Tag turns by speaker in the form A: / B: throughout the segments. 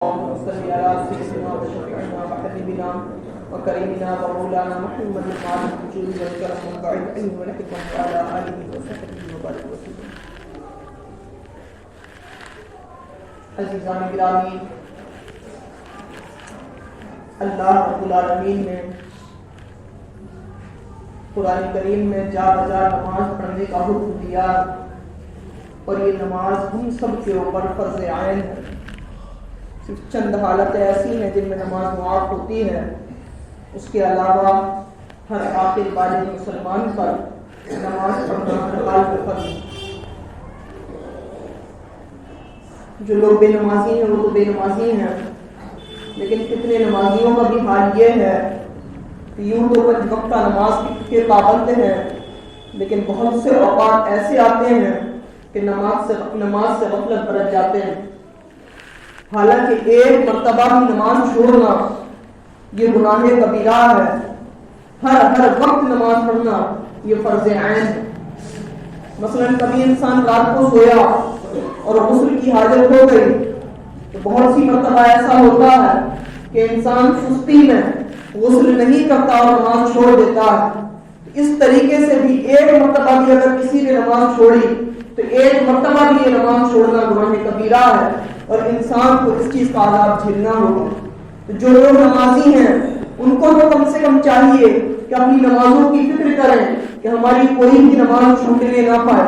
A: اللهم صل على سيدنا وشفيعنا وحبيبنا وكريمنا ومولانا محمد وعلى الوجود والكرم ومنبع العلم والحكمة وعلى آله وصحبه وبارك وسلم. عزیزان گرامی، اللہ رب العالمین نے قرآن کریم میں جا بجا نماز پڑھنے کا حکم دیا، اور یہ نماز ہم سب کے اوپر فرض عین ہے۔ صرف چند حالتیں ایسی ہیں جن میں نماز معاف ہوتی ہے، اس کے علاوہ ہر عاقل بالغ مسلمان پر نماز پڑھنا ہر حال میں فرض ہے۔ جو لوگ بے نمازی ہیں وہ تو بے نمازی ہیں، لیکن کتنے نمازیوں کا بھی حال یہ ہے کہ یوں تو پنج وقتہ نماز کے پابند ہیں، لیکن بہت سے اوقات ایسے آتے ہیں کہ نماز سے غفلت برت جاتے ہیں۔ حالانکہ ایک مرتبہ بھی نماز چھوڑنا یہ گناہ کبیرہ ہے، ہر وقت نماز پڑھنا یہ فرض عین ہے۔ مثلا کبھی انسان رات کو سویا اور غسل کی حاجت ہو گئی تو بہت سی مرتبہ ایسا ہوتا ہے کہ انسان سستی میں غسل نہیں کرتا اور نماز چھوڑ دیتا ہے۔ اس طریقے سے بھی ایک مرتبہ بھی اگر کسی نے نماز چھوڑی تو ایک مرتبہ بھی یہ نماز چھوڑنا گناہ کبیرہ ہے، اور انسان کو اس چیز کا عذاب جھیلنا ہوگا۔ تو جو لوگ نمازی ہیں ان کو تو کم سے کم چاہیے کہ اپنی نمازوں کی فکر کریں کہ ہماری کوئی بھی نماز چھوٹنے نہ پائے۔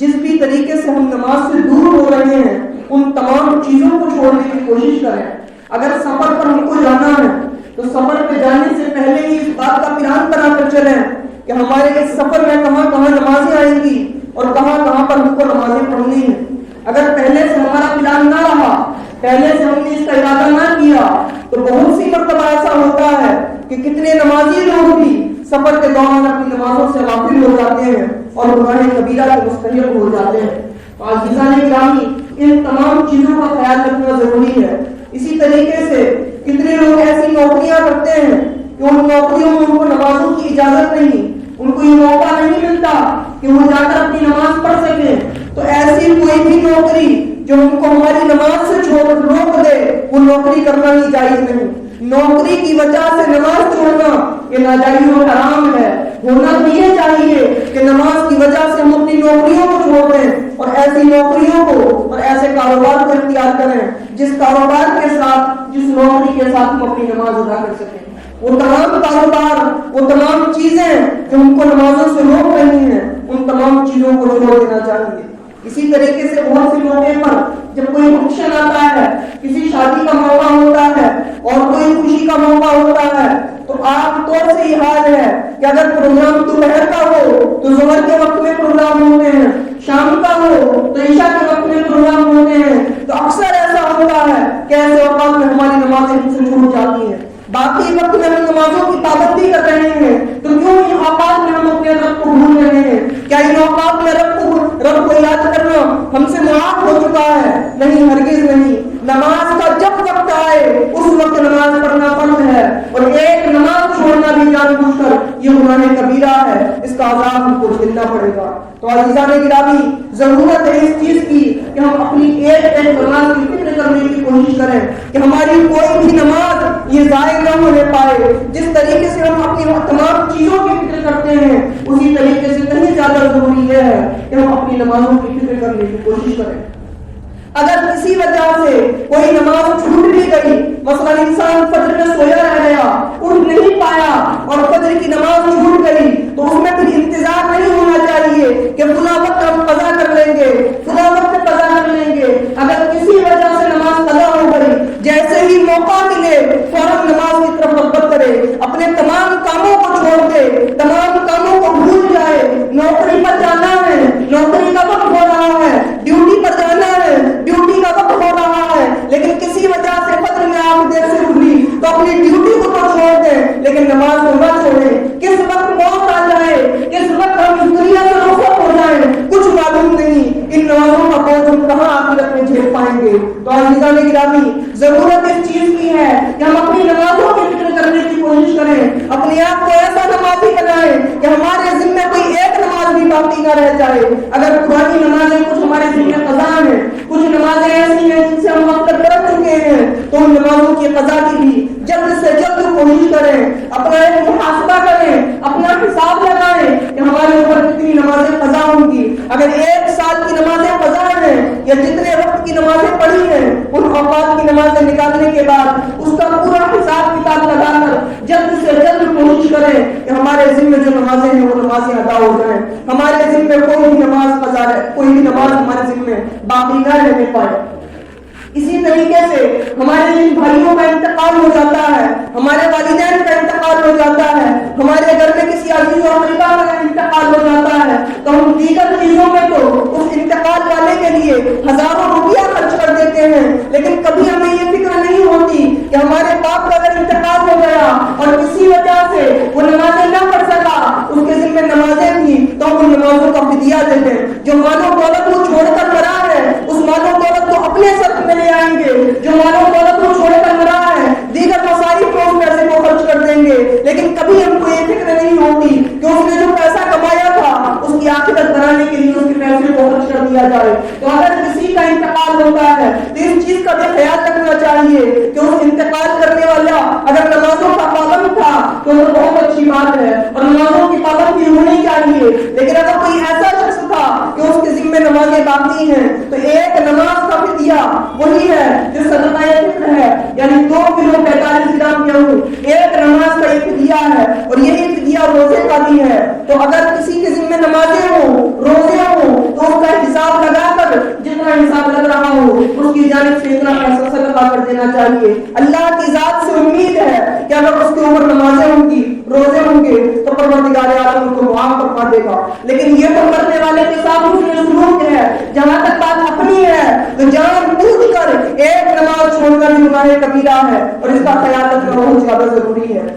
A: جس بھی طریقے سے ہم نماز سے دور ہو رہے ہیں ان تمام چیزوں کو چھوڑنے کی کوشش کریں۔ اگر سفر پر ہم کو جانا ہے تو سفر پہ جانے سے پہلے ہی اس بات کا پلان بنا کر چلیں کہ ہمارے اس سفر میں کہاں کہاں نمازیں آئیں گی اور کہاں کہاں پر ہم کو نمازیں پڑھنی ہیں۔ اگر پہلے سے ہمارا پلان نہ رہا، پہلے سے ہم نے اس کا ارادہ نہ کیا تو بہت سی مرتبہ ایسا ہوتا ہے کہ کتنے نمازی لوگ بھی سفر کے دوران اپنی نمازوں سے غافل ہو جاتے ہیں اور گناہ کبیرہ کے مستحق ہو جاتے ہیں۔ عزیزان گرامی، ان تمام چیزوں کا خیال رکھنا ضروری ہے۔ اسی طریقے سے کتنے لوگ ایسی نوکریاں کرتے ہیں کہ ان نوکریوں میں ان کو نمازوں کی اجازت نہیں، ان کو یہ موقع نہیں ملتا کہ وہ جا کر اپنی نماز پڑھ سکیں۔ تو ایسی کوئی بھی نوکری جو ان کو ہماری نماز سے روک دے وہ نوکری کرنا ہی جائز نہیں۔ نوکری کی وجہ سے نماز چھوڑنا یہ ناجائز و حرام ہے۔ ہونا تو یہ چاہیے کہ نماز کی وجہ سے ہم اپنی نوکریوں کو چھوڑ دیں اور ایسی نوکریوں کو اور ایسے کاروبار کو اختیار کریں جس کاروبار کے ساتھ، جس نوکری کے ساتھ ہم اپنی نماز ادا کر سکیں۔ وہ تمام کاروبار، وہ تمام چیزیں جو ہم کو نمازوں سے روک رہی ہیں ان تمام چیزوں کو چھوڑ دینا چاہیے۔ اسی طریقے سے بہت سے موقع پر جب کوئی فنکشن آتا ہے، کسی شادی کا موقع ہوتا ہے اور کوئی خوشی کا موقع ہوتا ہے تو عام طور سے یہ حال ہے کہ اگر پروگرام دوپہر کا ہو تو ظہر کے وقت میں پروگرام ہوتے ہیں، شام کا ہو تو عشاء کے وقت میں پروگرام ہوتے ہیں۔ تو اکثر ایسا ہوتا ہے کہ ایسے اوقات میں ہماری نمازیں ہم سے چھوٹ جاتی ہیں۔ باقی وقت میں ہم نمازوں کی پابندی کر رہے ہیں تو کیوں ان اوقات میں ہم اپنے رب کو بھول رہے ہیں؟ کیا ان اوقات میں رب کو یاد کرنا ہم سے معاف ہو چکا ہے؟ نہیں، ہرگز نہیں۔ نماز کا جب وقت آئے اس وقت نماز پڑھنا فرض ہے، اور ایک نماز چھوڑنا بھی جان بوجھ کر یہ گناہ کبیرہ ہے، اس کا عذاب ہم کو جھیلنا پڑے گا۔ تو عزیزان گرامی، ضرورت ہے اس چیز کی کہ ہم اپنی ایک نماز کی فکر کرنے کی کوشش کریں کہ ہماری کوئی بھی نماز یہ ضائع نہ ہونے پائے۔ جس طریقے سے ہم اپنی تمام چیزوں کی فکر کرتے ہیں اسی طریقے سے کہیں زیادہ ضروری ہے کہ ہم اپنی نمازوں کی فکر کرنے کی کوشش کریں۔ اگر کسی وجہ سے کوئی نماز چھوٹ بھی گئی، مثلا انسان فجر میں سویا رہ گیا، اٹھ نہیں پایا اور فجر کی نماز چھوٹ گئی، تو اس میں پھر انتظار نہیں ہونا چاہیے کہ فلاں وقت ہم قضا کر لیں گے، فلاں وقت قضا کر لیں گے۔ اگر کسی وجہ سے نماز قضا ہو گئی، جیسے ہی موقع ملے فوراً نماز کی طرف رغبت کرے، اپنے تمام کاموں کو چھوڑ دے، تمام کاموں کو بھول جائے۔ نوکری پر جانا ہے، نوکری کا وقت ہو رہا ہے، ڈیوٹی پر جانا ہے، ڈیوٹی کا وقت ہو رہا ہے، لیکن کسی وجہ سے کی قضا کی بھی جلد سے جلد کوشش کریں، اپنا ایک محاسبہ کریں، اپنا حساب لگائیں کہ ہمارے اوپر کتنی نمازیں قضا ہوں گی۔ اگر 1 سال کی نمازیں قضا ہیں یا جتنے وقت کی نمازیں پڑھی ہیں ان اوقات کی نمازیں نکالنے کے بعد اس کا پورا حساب کتاب لگا کر جلد سے جلد کوشش کریں کہ ہمارے ذمہ جو نمازیں ہیں وہ نمازیں ادا ہو جائیں، ہمارے ذمہ کوئی بھی نماز قضا ہے، کوئی بھی نماز ہمارے ذمہ باقی نہ رہنے پائے۔ اسی طریقے سے ہمارے جن بھائیوں کا انتقال ہو جاتا ہے، ہمارے والدین کا انتقال ہو جاتا ہے، ہمارے گھر میں کسی عزیز و اقربا کا انتقال ہو جاتا ہے، تو ہم دیگر چیزوں میں تو اس انتقال والے کے لیے ہزاروں روپیہ خرچ کر دیتے ہیں، لیکن کبھی ہمیں یہ فکر نہیں ہوتی کہ ہمارے باپ کا اگر انتقال ہو گیا اور کسی وجہ سے وہ نمازیں نہ پڑھ سکا، اس کے ذمہ نمازیں تھیں تو ہم ان نمازوں کا فدیہ دیتے ہیں۔ جو مال و دولت وہ چھوڑ کر مرا ہے اس مال و دولت کو اپنے سر میں لے آئیں گے، جو مال و دولت کو چھوڑ کر مرا ہے دیگر مصارف کو اس پیسے کو خرچ کر دیں گے، لیکن کبھی ہم کو یہ فکر نہیں ہوتی کہ اس نے جو پیسہ کمایا تھا اس کی آخرت بنانے کے لیے اس کے پیسے کو خرچ کر دیا جائے۔ تو اگر کسی کا انتقال ہوتا ہے تو اس چیز کا بھی خیال رکھنا چاہیے کہ اس انتقال کرنے والا اگر نمازوں کا پابند تھا تو وہ بہت اچھی بات ہے اور نمازوں کی پابندی ہونی چاہیے، لیکن اگر کوئی ایسا شخص تھا کہ اس کے ذمہ نمازیں باقی ہیں تو ایک نماز کا فدیہ وہی ہے جو صدقہ فطر ہے، یعنی 2 کلو 45 گرام گیہوں، ایک نماز کا یہ فدیہ ہے اور یہی فدیہ روزے کا بھی ہے۔ تو اگر کسی کے ذمہ نمازیں ہوں، روزے ہوں تو اس کا حساب لگا کر جتنا حساب لگ رہا ہو اس کی جانب سے اتنا پیسہ صدقہ کر دینا چاہیے۔ اللہ کی ذات سے امید ہے کہ اگر اس کے اوپر نمازیں ہوں گی، روزے ہوں گے تو پروردگار عالم کو معاف فرما دے گا، لیکن یہ تو کرنے والے کے ساتھ حسن سلوک ہے۔ جہاں تک بات اپنی ہے تو جان بوجھ کر ایک نماز چھوڑ کر گناہ کبیرہ ہے اور اس کا خیال رکھنا بہت زیادہ ضروری ہے۔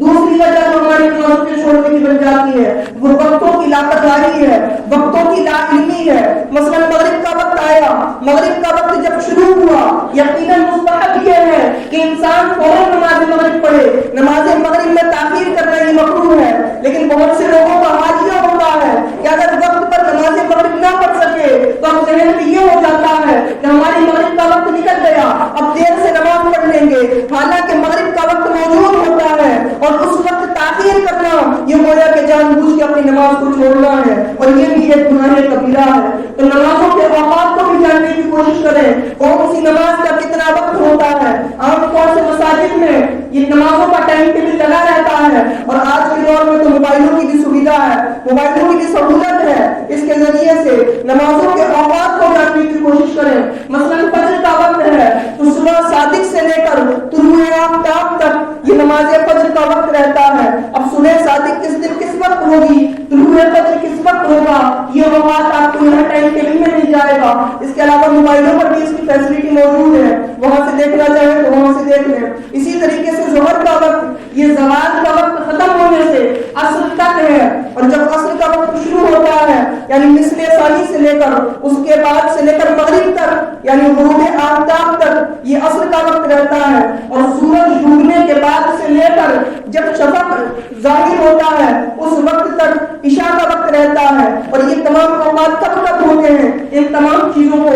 A: دوسری وجہ جو ہماری نمازوں کے چھوڑنے کی بن جاتی ہے وہ وقتوں کی لاپرواہی ہے، وقتوں کی لا علمی ہے۔ مثلا مغرب کا وقت آیا، مغرب کا وقت جب شروع ہوا یقیناً مستحب یہ ہے کہ انسان فوراً نماز مغرب پڑھے۔ نماز مغرب میں تاخیر کرنا یہ مکروہ ہے، لیکن بہت سے لوگوں کا حال یہ ہوتا ہے کہ اگر وقت پر نماز مغرب نہ پڑھ سکے تو اب ذہن میں یہ ہو جاتا ہے کہ ہماری مغرب کا وقت نکل گیا، اب دیر سے نماز پڑھ لیں گے، حالانکہ مغرب کا وقت موجود ہوتا ہے اور اس وقت تاخیر کرنا یہ گویا کہ جان بوجھ کے اپنی نماز کو چھوڑنا ہے اور یہ بھی ایک گناہ کبیرہ ہے۔ تو نمازوں کے اوقات کو بھی جاننے کی کوشش کریں، کون سی نماز کا کتنا وقت ہوتا ہے۔ عام طور سے مساجد میں یہ نمازوں کا ٹائم ٹیبل لگا رہتا ہے اور آج کے دور میں تو موبائلوں کی بھی سویدھا ہے، موبائلوں کی بھی سہولت ہے، اس کے ذریعے سے نمازوں کے اوقات کو جاننے کی کوشش کریں۔ مثلا فجر کا وقت ہے تو صبح صادق سے لے کر طلوع آفتاب تک یہ نماز فجر کا وقت رہتا ہے۔ اب صبح صادق کس دن کس وقت ہوگی، طلوع فجر کس وقت ہوگا، یہ اوقات آپ کو یہاں ٹائم ٹیبل میں مل جائے گا۔ اس کے علاوہ موبائلوں پر بھی اس کی فیسلٹی موجود ہے، وہاں سے دیکھنا چاہیں تو وہاں سے دیکھ لیں۔ اسی طریقے سے ظہر کا وقت یہ زوال کا وقت ختم ہونے سے عصر تک ہے، اور جب عصر کا وقت شروع ہوتا ہے یعنی مثل ثانی سے لے کر اس کے بعد سے لے کر مغرب تک یعنی غروب آفتاب تک یہ عصر کا وقت رہتا ہے، اور سورج ڈوبنے کے بعد سے لے کر جب شفق ظاہر ہوتا ہے اس وقت تک عشاء کا وقت رہتا ہے۔ اور یہ تمام اوقات کب تک ہوتے ہیں، ان تمام چیزوں کو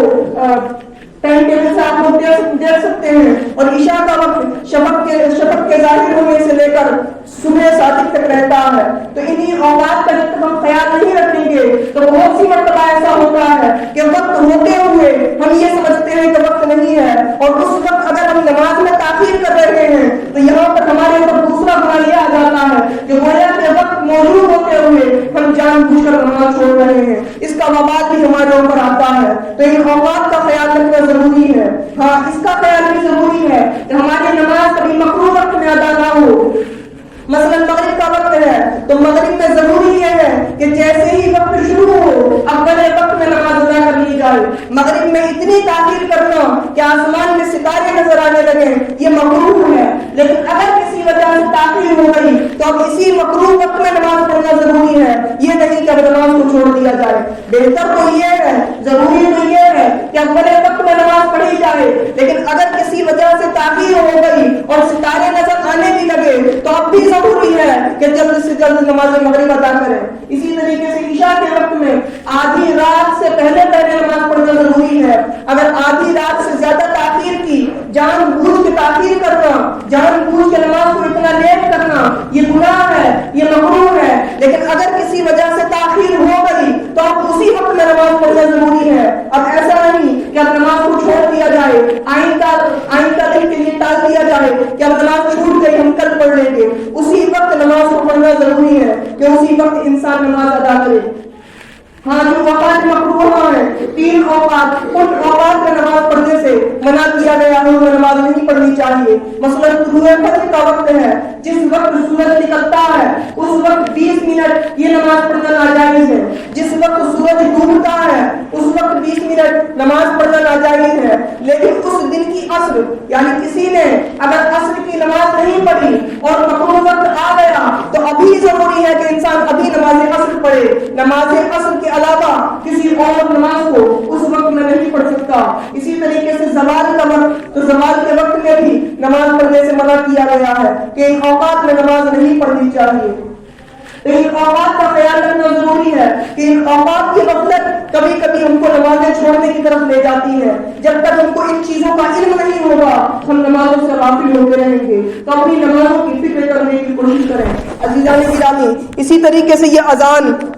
A: ٹائم ٹیبل سے آپ لوگ دیکھ سکتے ہیں۔ اور عشاء کا وقت شفق کے ظاہر ہونے سے لے کر صبح صادق تک رہتا ہے۔ تو انہی اوقات کا جب تک ہم خیال نہیں رکھیں گے تو بہت سی مرتبہ ایسا ہوتا ہے کہ وقت ہوتے ہوئے ہم یہ سمجھتے ہیں کہ وقت نہیں ہے، اور اس وقت اگر ہم نماز میں تاخیر کر رہے ہیں تو یہاں پر ہمارے اوپر دوسرا گناہ یہ آ جاتا ہے کہ گویا کہ وقت موجود ہوتے ہوئے ہم جان بوجھ کر نماز چھوڑ رہے ہیں، اس کا وبال بھی ہمارے اوپر آتا ہے۔ تو ان اوقات کا خیال رکھنا ضروری ہے۔ ہاں اس کا خیال بھی ضروری ہے کہ ہماری نماز کبھی مکروہ وقت میں ادا نہ ہو۔ مثلا مغرب کا وقت ہے تو مغرب میں ضروری یہ ہے کہ جیسے ہی وقت شروع ہو اول وقت میں نماز ادا کر لی جائے۔ مغرب میں اتنی تاخیر کرنا کہ آسمان میں ستارے نظر آنے لگے یہ مکروہ ہے، لیکن اگر کسی وجہ سے تاخیر ہو گئی تو اب اسی مکروہ وقت میں نماز پڑھنا ضروری ہے، یہ نہیں کہ اب نماز کو چھوڑ دیا جائے۔ بہتر تو یہ ہے، ضروری تو یہ ہے کہ اول وقت میں نماز پڑھی جائے، لیکن اگر کسی وجہ سے تاخیر ہو گئی اور ستارے نظر آنے بھی لگے تو اب بھی ضروری ہے کہ جلد سے جلد نماز مغرب ادا کریں۔ اسی طریقے سے عشاء کے وقت میں آدھی رات سے پہلے نماز پڑھنا ضروری ہے۔ اگر آدھی رات سے زیادہ تاخیر کی، جان بوجھ کے تاخیر کرنا، جان بوجھ کے نماز کو اتنا لیٹ کرنا یہ گناہ ہے، یہ مکروہ ہے. لیکن اگر کسی وجہ سے تاخیر ہو گئی تو اب اسی وقت میں نماز پڑھنا ضروری ہے. اب ایسا نہیں کہ اب نماز کو چھوڑ دیا جائے، آئندہ دن کے لیے ٹال دیا جائے کہ اب نماز چھوٹ گئی ہم کل پڑھ لیں گے. اسی وقت نماز کو پڑھنا ضروری ہے کہ اسی وقت انسان نماز ادا کرے. ہاں جو اوقات مکروہ ہیں، 3 اوقات، ان اوقات میں نماز پڑھنے سے منع کیا گیا ہے، ان میں نماز نہیں پڑھنی چاہیے. مثلاً طلوع فجر کا وقت ہے، جس وقت سورج نکلتا ہے اس وقت 20 منٹ یہ نماز پڑھنا ناجائز ہے. جس وقت سورج ڈوبتا ہے اس وقت 20 منٹ نماز پڑھنا ناجائز ہے. لیکن اس دن کی عصر یعنی کسی نے اگر عصر کی نماز نہیں پڑھی اور مکروہ وقت آ گیا تو ابھی ضروری ہے کہ انسان ابھی نماز عصر پڑھے. نماز عصر کے علاوہ کسی اور نماز کو اس وقت میں نہیں پڑھ سکتا. اسی طریقے سے زوال کا وقت، تو زوال کے وقت میں بھی نماز پڑھنے سے منع کیا گیا ہے کہ ان اوقات میں نماز نہیں پڑھنی چاہیے. تو ان اوقات کا خیال رکھنا ضروری ہے کہ ان اوقات کی غفلت کبھی کبھی ہم کو نمازیں چھوڑنے کی طرف لے جاتی ہے. جب تک ہم کو ان چیزوں کا علم نہیں ہوگا ہم نمازوں سے غافل ہوتے رہیں گے. تو اپنی نمازوں کی فکر کرنے کی کوشش کریں. عزیزان گرامی، اسی طریقے سے یہ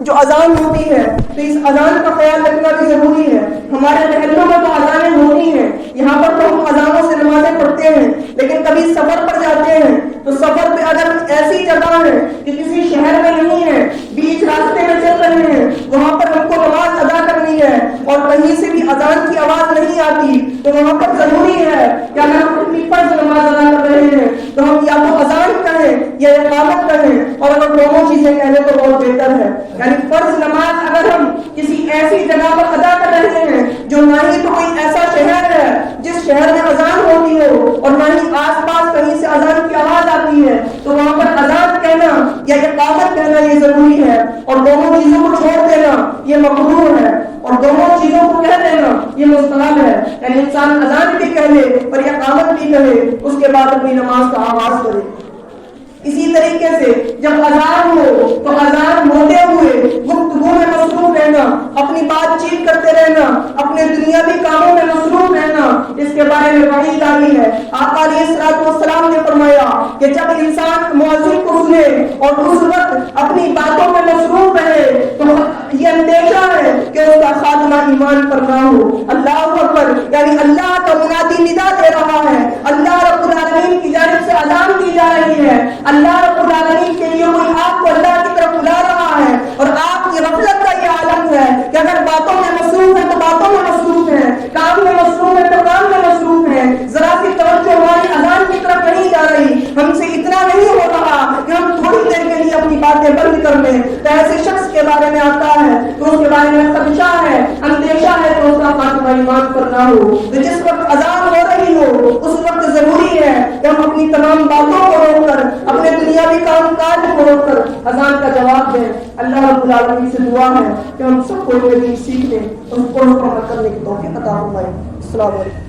A: جو اذان ہوتی ہے تو اس اذان کا خیال رکھنا بھی ضروری ہے. ہمارے محلوں میں تو اذانیں ہوتی ہیں، یہاں پر تو ہم اذانوں سے نمازیں پڑھتے ہیں. لیکن کبھی سفر پر جاتے ہیں تو سفر پہ اگر ایسی جگہ ہے کہ کسی شہر میں نہیں ہے، بیچ راستے میں چل رہے ہیں، وہاں پر ہم کو نماز ادا کرنی ہے اور کہیں سے بھی اذان کی آواز نہیں آتی تو وہاں پر ضروری ہے کہ اگر ہم اپنی فرض نماز ادا کر رہے ہیں تو ہم یا تو اذان کہیں یا اقامت کہیں، اور اگر دونوں چیزیں کہنے تو بہت بہتر ہے. یعنی فرض نماز اگر ہم کسی ایسی جگہ پر ادا کر رہے ہیں جو نہ ہی تو کوئی ایسا شہر ہے جس شہر میں اذان ہوتی ہو اور نہ ہی آس پاس کہیں سے اذان کی آواز آتی ہے، تو وہاں پر اذان کہنا یا اقامت کہنا یہ ضروری ہے. اور دونوں چیزوں کو چھوڑ دینا یہ مکروہ ہے، اور دونوں چیزوں کو کہہ دینا یہ مستحب ہے. یعنی انسان اذان بھی کہہ لے اور اقامت بھی کہے، اس کے بعد اپنی نماز کا آغاز کرے. اسی طریقے سے جب اذان ہو تو اذان ہوتے ہوئے گفتگو میں مصروف رہنا، اپنی بات چیت کرتے رہنا، اپنے دنیاوی کاموں میں مصروف رہنا، اس کے بارے میں وحی آئی ہے. آقا علیہ الصلوۃ والسلام نے فرمایا کہ جب انسان مؤذن کو سنے اور اس وقت اپنی باتوں میں مصروف رہے تو یہ اندیشہ ہے کہ اس کا خاتمہ ایمان پر نہ ہو. اللہ اکبر، یعنی اللہ کا منادی ندا دے رہا ہے، اللہ رب العالمین کی جانب سے اذان کی جا رہی ہے، اللہ رب العالمین کے لیے کوئی آپ کو اللہ کی طرف بلا رہا ہے، اور آپ کی غفلت کا یہ عالم ہے کہ اگر باتوں میں مصروف ہیں تو باتوں میں مصروف ہیں، کام میں مصروف ہیں تو کام میں مصروف ہیں، ذرا سی توجہ ہماری اذان کی طرف نہیں جا رہی، ہم سے اتنا نہیں ہو رہا کہ ہم تھوڑی دیر کے لیے اپنی باتیں بند کر لیں. تو ایسے شخص کے بارے میں آتا ہے تو اس کے بارے میں خدشہ ہے، اندیشہ ہے تو اس کا خاتمہ ایمان پر نہ ہو. تو جس وقت اذان ہو رہی ہو اس وقت ضروری ہے کہ ہم اپنی تمام باتوں کو روک کر، اپنے دنیاوی کام کاج کو روک کر اذان کا جواب دیں. اللہ رب العالمین سے دعا ہے کہ ہم سب کو یہ دین سیکھنے اور اس پر عمل کرنے کی توفیق عطا فرمائے. السلام علیکم.